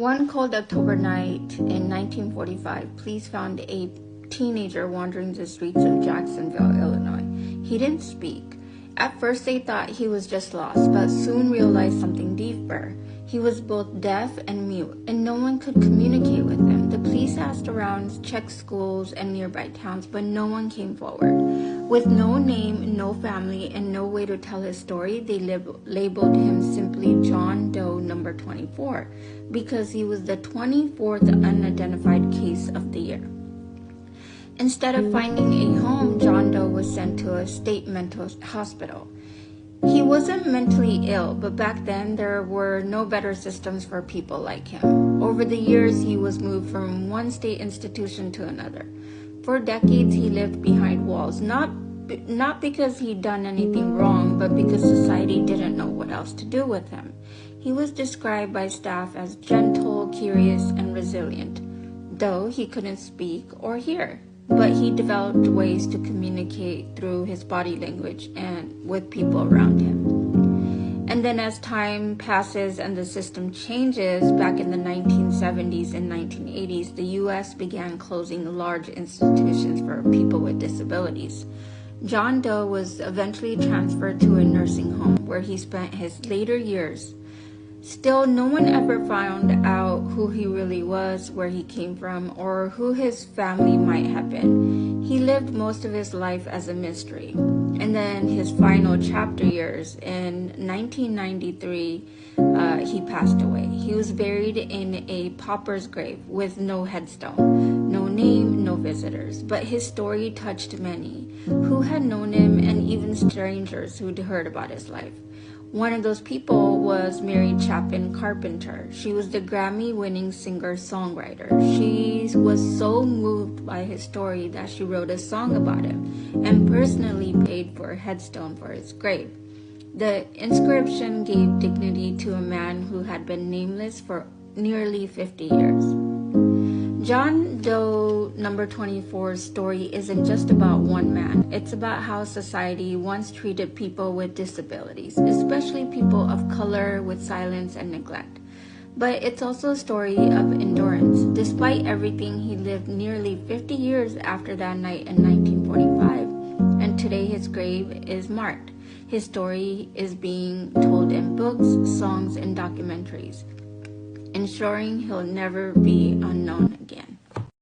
One cold October night in 1945, police found a teenager wandering the streets of Jacksonville, Illinois. He didn't speak. At first they thought he was just lost, but soon realized something deeper. He was both deaf and mute, and no one could communicate with him. The police asked around, checked schools and nearby towns, but no one came forward. With no name, no family, and no way to tell his story, they labeled him simply John Doe number 24, because he was the 24th unidentified case of the year. Instead of finding a home, John Doe was sent to a state mental hospital. He wasn't mentally ill, but back then there were no better systems for people like him. Over the years, he was moved from one state institution to another. For decades, he lived behind walls, not because he'd done anything wrong, but because society didn't know what else to do with him. He was described by staff as gentle, curious, and resilient, though he couldn't speak or hear. But he developed ways to communicate through his body language and with people around him. And then as time passes and the system changes, back in the 1970s and 1980s, the U.S. began closing large institutions for people with disabilities. John Doe was eventually transferred to a nursing home where he spent his later years. Still, no one ever found out who he really was, where he came from, or who his family might have been. He lived most of his life as a mystery. And then his final chapter years, in 1993, he passed away. He was buried in a pauper's grave with no headstone, no name, no visitors. But his story touched many who had known him and even strangers who'd heard about his life. One of those people was Mary Chapin Carpenter. She was the Grammy-winning singer-songwriter. She was so moved by his story that she wrote a song about him and personally paid for a headstone for his grave. The inscription gave dignity to a man who had been nameless for nearly 50 years. John Doe number 24's story isn't just about one man. It's about how society once treated people with disabilities, especially people of color, with silence and neglect. But it's also a story of endurance. Despite everything, he lived nearly 50 years after that night in 1945, and today his grave is marked. His story is being told in books, songs, and documentaries, ensuring he'll never be unknown again.